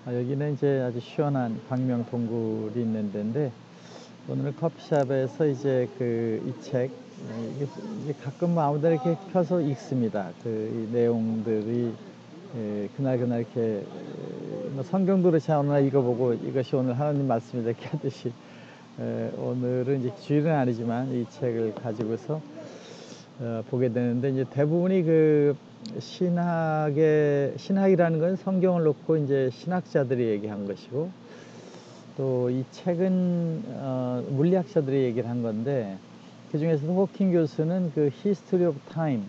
여기는 이제 아주 시원한 광명 동굴이 있는 데인데, 오늘은 커피숍에서 이제 이 책, 이게 가끔 뭐 아무데나 이렇게 펴서 읽습니다. 이 내용들이 그날 이렇게 뭐 성경도 그렇지 않으나 읽어보고 이것이 오늘 하나님 말씀이다 이렇게 하듯이, 오늘은 이제 주일은 아니지만 이 책을 가지고서 보게 되는데, 이제 대부분이 신학이라는 건 성경을 놓고 이제 신학자들이 얘기한 것이고, 또 이 책은 물리학자들이 얘기를 한 건데, 그 중에서도 호킹 교수는 History of Time,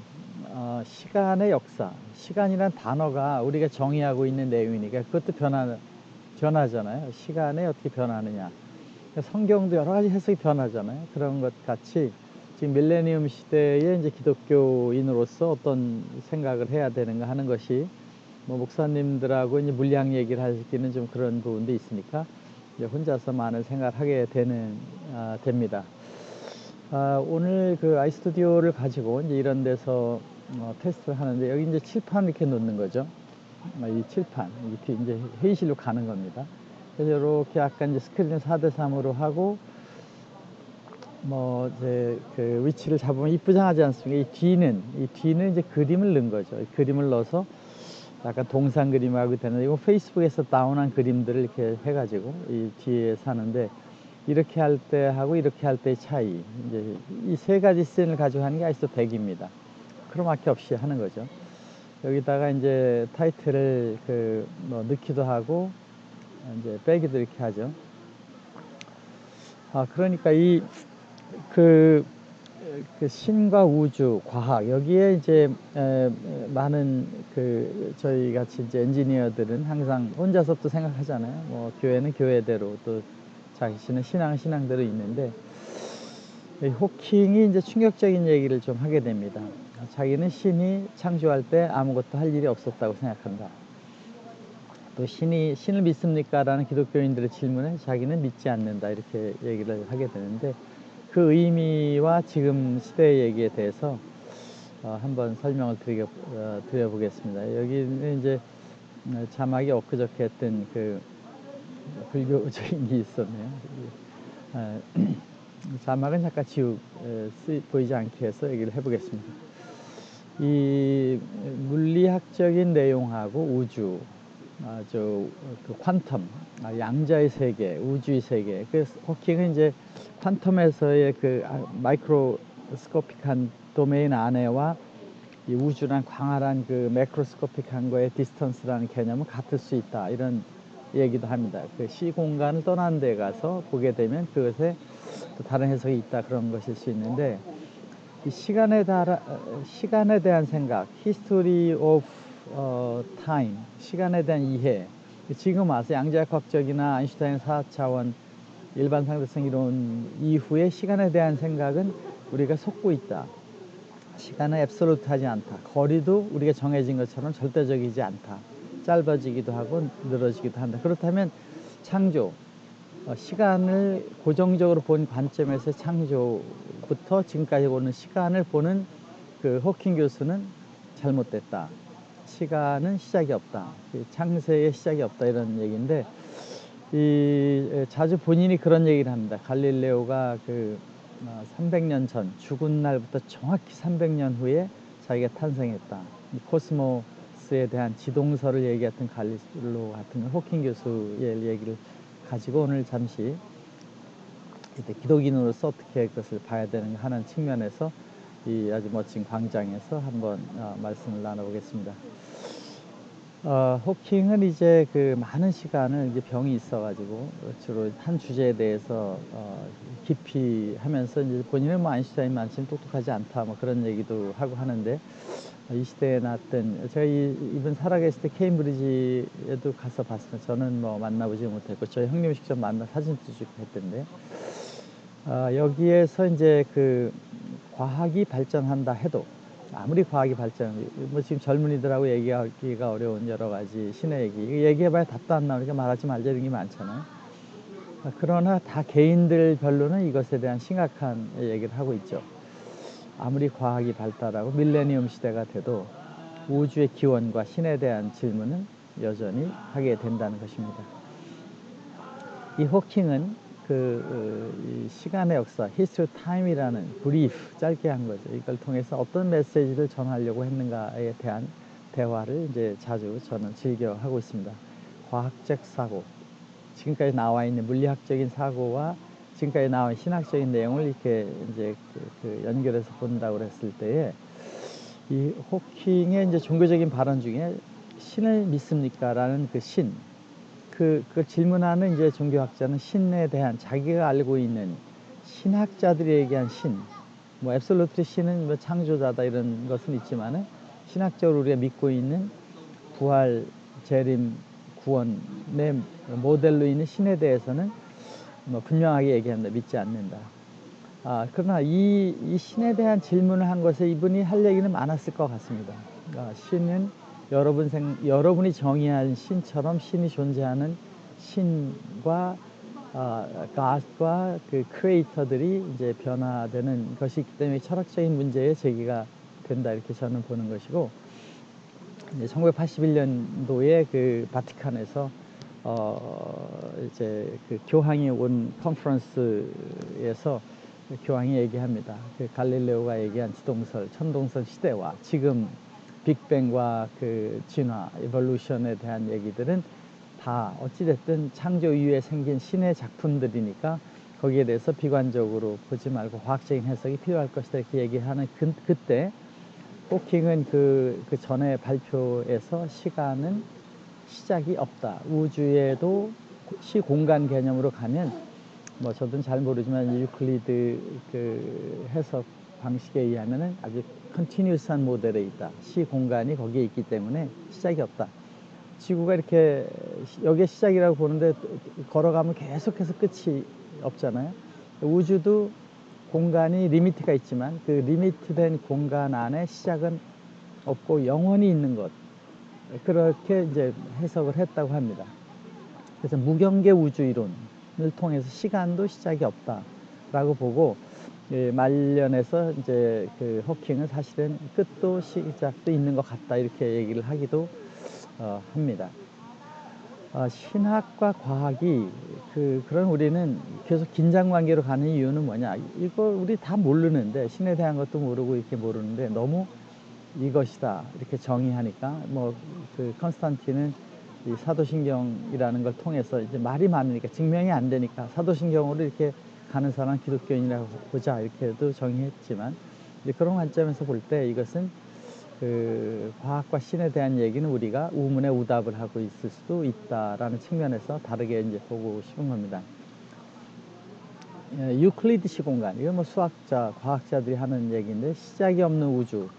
시간의 역사, 시간이란 단어가 우리가 정의하고 있는 내용이니까 그것도 변하잖아요. 시간에 어떻게 변하느냐. 성경도 여러 가지 해석이 변하잖아요. 그런 것 같이 지금 밀레니엄 시대에 이제 기독교인으로서 어떤 생각을 해야 되는가 하는 것이, 뭐 목사님들하고 이제 물리학 얘기를 하시기는 좀 그런 부분도 있으니까 이제 혼자서 많은 생각을 하게 됩니다. 오늘 아이스튜디오를 가지고 이제 이런 데서 테스트를 하는데, 여기 이제 칠판을 이렇게 놓는 거죠. 이 칠판, 이제 회의실로 가는 겁니다. 그래서 이렇게 약간 이제 스크린을 4:3으로 하고, 뭐 이제 위치를 잡으면 이쁘장하지 않습니까? 이 뒤는 이제 그림을 넣은 거죠. 그림을 넣어서 약간 동상 그림하고 되는데, 이거 페이스북에서 다운한 그림들을 이렇게 해가지고 이 뒤에 사는데, 이렇게 할 때하고 이렇게 할 때의 차이, 이제 이 세 가지 씬을 가지고 하는 게 아이소 100입니다. 크로마키 없이 하는 거죠. 여기다가 이제 타이틀을 뭐 넣기도 하고 이제 빼기도 이렇게 하죠. 그러니까 그 신과 우주, 과학, 여기에 이제 많은 저희 같이 이제 엔지니어들은 항상 혼자서 또 생각하잖아요. 뭐 교회는 교회대로, 또 자신은 신앙은 신앙대로 있는데, 호킹이 이제 충격적인 얘기를 좀 하게 됩니다. 자기는 신이 창조할 때 아무것도 할 일이 없었다고 생각한다. 또 신을 믿습니까? 라는 기독교인들의 질문에 자기는 믿지 않는다, 이렇게 얘기를 하게 되는데, 그 의미와 지금 시대의 얘기에 대해서 한번 설명을 드려보겠습니다. 여기는 이제 자막이 엊그저께 했던 불교적인 게 있었네요. 자막은 잠깐 보이지 않게 해서 얘기를 해보겠습니다. 이 물리학적인 내용하고 우주, 퀀텀, 양자의 세계, 우주의 세계. 호킹은 이제 퀀텀에서의 마이크로스코픽한 도메인 안에와 이 우주란 광활한 매크로스코픽한 거의 디스턴스라는 개념은 같을 수 있다, 이런 얘기도 합니다. 시공간을 떠난 데 가서 보게 되면 그것에 또 다른 해석이 있다, 그런 것일 수 있는데, 이 시간에 대한 생각, History of Time, 시간에 대한 이해, 지금 와서 양자역학적이나 아인슈타인 4차원 일반 상대성 이론 이후에 시간에 대한 생각은 우리가 속고 있다. 시간은 앱솔루트하지 않다. 거리도 우리가 정해진 것처럼 절대적이지 않다. 짧아지기도 하고 늘어지기도 한다. 그렇다면 창조, 시간을 고정적으로 본 관점에서 창조부터 지금까지 오는 시간을 보는 호킹 교수는 잘못됐다. 시간은 시작이 없다. 창세의 시작이 없다, 이런 얘기인데, 자주 본인이 그런 얘기를 합니다. 갈릴레오가 300년 전, 죽은 날부터 정확히 300년 후에 자기가 탄생했다. 이 코스모스에 대한 지동설을 얘기했던 갈릴레오 같은 호킹 교수의 얘기를 가지고 오늘 잠시 기독인으로서 어떻게 그것을 봐야 되는가 하는 측면에서 이 아주 멋진 광장에서 한번 말씀을 나눠보겠습니다. 호킹은 이제 많은 시간을 이제 병이 있어가지고 주로 한 주제에 대해서 깊이 하면서, 이제 본인은 뭐 아인슈타인만큼 똑똑하지 않다, 뭐 그런 얘기도 하고 하는데, 이 시대에 나왔던, 제가 이분 살아계실 때 케임브리지에도 가서 봤습니다. 저는 뭐 만나보지 못했고, 저희 형님 직접 만나 사진도 찍고 했던데, 여기에서 이제 과학이 발전한다 해도, 아무리 과학이 뭐 지금 젊은이들하고 얘기하기가 어려운 여러 가지 신의 얘기해봐야 답도 안 나오니까 말하지 말자, 이런 게 많잖아요. 그러나 다 개인들 별로는 이것에 대한 심각한 얘기를 하고 있죠. 아무리 과학이 발달하고 밀레니엄 시대가 돼도 우주의 기원과 신에 대한 질문은 여전히 하게 된다는 것입니다. 이 호킹은 이 시간의 역사, History of Time이라는 brief, 짧게 한 거죠. 이걸 통해서 어떤 메시지를 전하려고 했는가에 대한 대화를 이제 자주 저는 즐겨 하고 있습니다. 과학적 사고, 지금까지 나와 있는 물리학적인 사고와 지금까지 나온 신학적인 내용을 이렇게 이제 연결해서 본다고 했을 때에 이 호킹의 이제 종교적인 발언 중에 신을 믿습니까? 라는 그 신, 그 질문하는 이제 종교학자는 신에 대한 자기가 알고 있는 신학자들이 얘기한 신, 뭐 앱솔루트리 신은 뭐 창조자다 이런 것은 있지만은 신학적으로 우리가 믿고 있는 부활, 재림, 구원의 모델로 있는 신에 대해서는 뭐 분명하게 얘기한다, 믿지 않는다. 그러나 이 신에 대한 질문을 한 것에 이분이 할 얘기는 많았을 것 같습니다. 신은 여러분이 정의한 신처럼 신이 존재하는 신과 God과 그 크리에이터들이 이제 변화되는 것이 있기 때문에 철학적인 문제에 제기가 된다 이렇게 저는 보는 것이고, 이제 1981년도에 그 바티칸에서 이제 그 교황이 온 컨퍼런스에서 교황이 얘기합니다. 그 갈릴레오가 얘기한 지동설, 천동설 시대와 지금 빅뱅과 그 진화, 에볼루션에 대한 얘기들은 다 어찌됐든 창조 이후에 생긴 신의 작품들이니까 거기에 대해서 비관적으로 보지 말고 과학적인 해석이 필요할 것이다 이렇게 얘기하는 그때 호킹은 그 전에 발표에서 시간은 시작이 없다. 우주에도 시공간 개념으로 가면 뭐 저도 잘 모르지만 유클리드 그 해석 방식에 의하면은 아주 컨티뉴스한 모델에 있다. 시공간이 거기에 있기 때문에 시작이 없다. 지구가 이렇게 여기에 시작이라고 보는데 걸어가면 계속해서 끝이 없잖아요. 우주도 공간이 리미트가 있지만 그 리미트된 공간 안에 시작은 없고 영원히 있는 것, 그렇게 이제 해석을 했다고 합니다. 그래서 무경계 우주 이론을 통해서 시간도 시작이 없다라고 보고, 말년에서 이제 그 호킹은 사실은 끝도 시작도 있는 것 같다 이렇게 얘기를 하기도 합니다. 신학과 과학이 그런 우리는 계속 긴장 관계로 가는 이유는 뭐냐? 이걸 우리 다 모르는데, 신에 대한 것도 모르고 이렇게 모르는데 너무 이것이다 이렇게 정의하니까, 뭐 그 컨스탄틴은 이 사도신경이라는 걸 통해서 이제 말이 많으니까 증명이 안 되니까 사도신경으로 이렇게 가는 사람 기독교인이라고 보자 이렇게도 정의했지만, 이제 그런 관점에서 볼 때 이것은 그 과학과 신에 대한 얘기는 우리가 우문에 우답을 하고 있을 수도 있다라는 측면에서 다르게 이제 보고 싶은 겁니다. 유클리드 시공간, 이건 뭐 수학자, 과학자들이 하는 얘기인데, 시작이 없는 우주,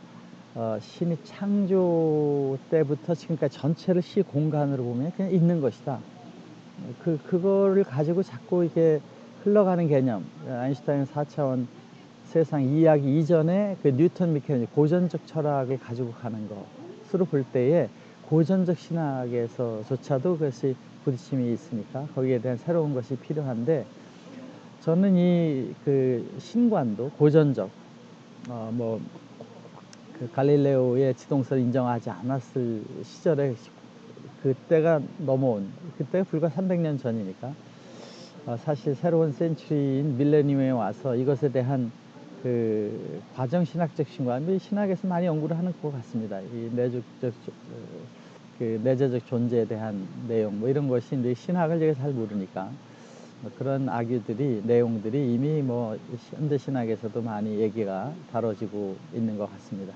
신이 창조 때부터 지금까지 전체를 시공간으로 보면 그냥 있는 것이다. 그거를 가지고 자꾸 이렇게 흘러가는 개념, 아인슈타인 4차원 세상 이야기 이전에 그 뉴턴 미케니즘, 고전적 철학을 가지고 가는 것으로 볼 때에 고전적 신학에서조차도 그것이 부딪힘이 있으니까 거기에 대한 새로운 것이 필요한데, 저는 이 그 신관도 고전적, 그 갈릴레오의 지동설을 인정하지 않았을 시절에 그때가 넘어온, 그때가 불과 300년 전이니까 사실 새로운 센츄리인 밀레니엄에 와서 이것에 대한 그 과정신학적 신관, 신학에서 많이 연구를 하는 것 같습니다. 이 내재적 존재에 대한 내용, 뭐 이런 것이 이제 신학을 제가 잘 모르니까 그런 아규들이, 내용들이 이미 뭐 현대 신학에서도 많이 얘기가 다뤄지고 있는 것 같습니다.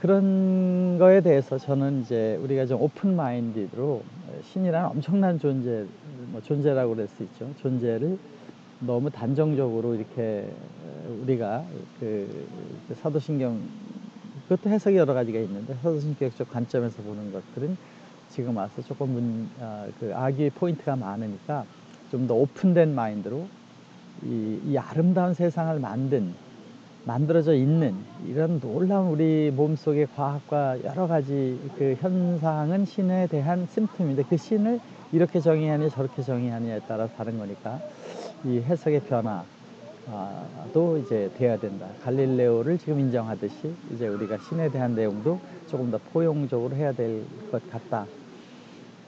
그런 거에 대해서 저는 이제 우리가 좀 오픈 마인드로 신이라는 엄청난 존재, 뭐 존재라고 그럴 수 있죠. 존재를 너무 단정적으로 이렇게 우리가 그 사도신경, 그것도 해석이 여러 가지가 있는데 사도신경적 관점에서 보는 것들은 지금 와서 조금 그 아기의 포인트가 많으니까 좀 더 오픈된 마인드로 이 아름다운 세상을 만들어져 있는 이런 놀라운 우리 몸속의 과학과 여러 가지 그 현상은 신에 대한 심틈인데, 그 신을 이렇게 정의하냐 저렇게 정의하냐에 따라 다른 거니까 이 해석의 변화, 도 이제 돼야 된다. 갈릴레오를 지금 인정하듯이 이제 우리가 신에 대한 내용도 조금 더 포용적으로 해야 될 것 같다.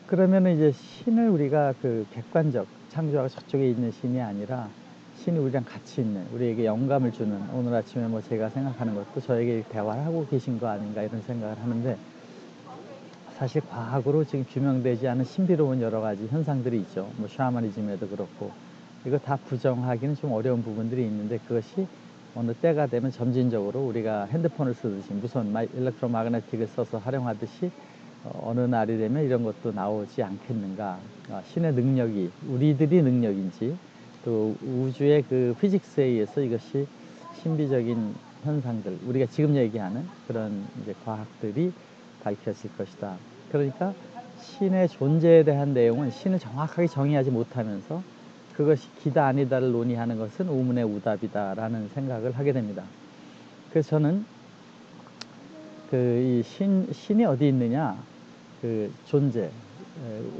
그러면 이제 신을 우리가 그 객관적 창조가 저쪽에 있는 신이 아니라 신이 우리랑 같이 있는, 우리에게 영감을 주는, 오늘 아침에 뭐 제가 생각하는 것도 저에게 대화를 하고 계신 거 아닌가 이런 생각을 하는데, 사실 과학으로 지금 규명되지 않은 신비로운 여러 가지 현상들이 있죠. 뭐 샤머니즘에도 그렇고, 이거 다 부정하기는 좀 어려운 부분들이 있는데, 그것이 어느 때가 되면 점진적으로 우리가 핸드폰을 쓰듯이 무선 일렉트로마그네틱을 써서 활용하듯이 어느 날이 되면 이런 것도 나오지 않겠는가. 신의 능력이 우리들이 능력인지, 또 우주의 그 피직스에 의해서 이것이 신비적인 현상들, 우리가 지금 얘기하는 그런 이제 과학들이 밝혀질 것이다. 그러니까 신의 존재에 대한 내용은 신을 정확하게 정의하지 못하면서 그것이 기다 아니다를 논의하는 것은 우문의 우답이다라는 생각을 하게 됩니다. 그래서 저는 이 신이 어디 있느냐, 그 존재,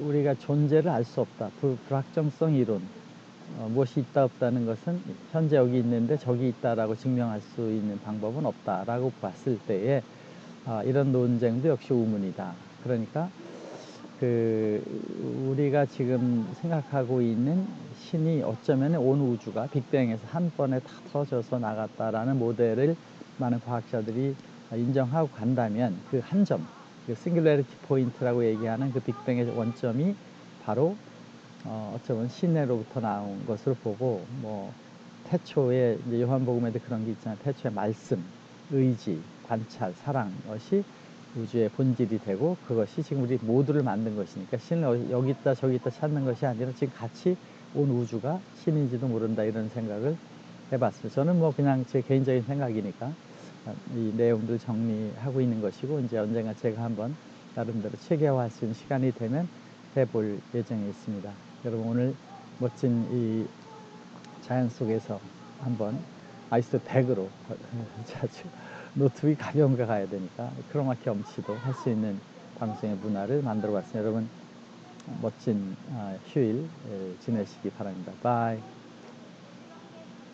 우리가 존재를 알 수 없다. 불확정성 이론, 무엇이 있다 없다는 것은 현재 여기 있는데 저기 있다라고 증명할 수 있는 방법은 없다라고 봤을 때에 이런 논쟁도 역시 우문이다. 그러니까 우리가 지금 생각하고 있는 신이 어쩌면 온 우주가 빅뱅에서 한 번에 다 터져서 나갔다라는 모델을 많은 과학자들이 인정하고 간다면, 그 한 점, 그 싱귤레리티 포인트라고 얘기하는 그 빅뱅의 원점이 바로 어쩌면 신내로부터 나온 것으로 보고, 뭐 태초에 이제 요한복음에도 그런 게 있잖아요. 태초에 말씀, 의지, 관찰, 사랑, 것이 우주의 본질이 되고, 그것이 지금 우리 모두를 만든 것이니까 신을 여기 있다 저기 있다 찾는 것이 아니라 지금 같이 온 우주가 신인지도 모른다, 이런 생각을 해봤어요. 저는 뭐 그냥 제 개인적인 생각이니까 이 내용들 정리하고 있는 것이고, 이제 언젠가 제가 한번 나름대로 체계화할 수 있는 시간이 되면 해볼 예정에 있습니다. 여러분, 오늘 멋진 이 자연 속에서 한번 아이스 100으로 노트북이 가벼운 거 가야 되니까 크로마키 엄치도 할 수 있는 방송의 문화를 만들어 봤습니다. 여러분, 멋진 휴일 지내시기 바랍니다. 바이.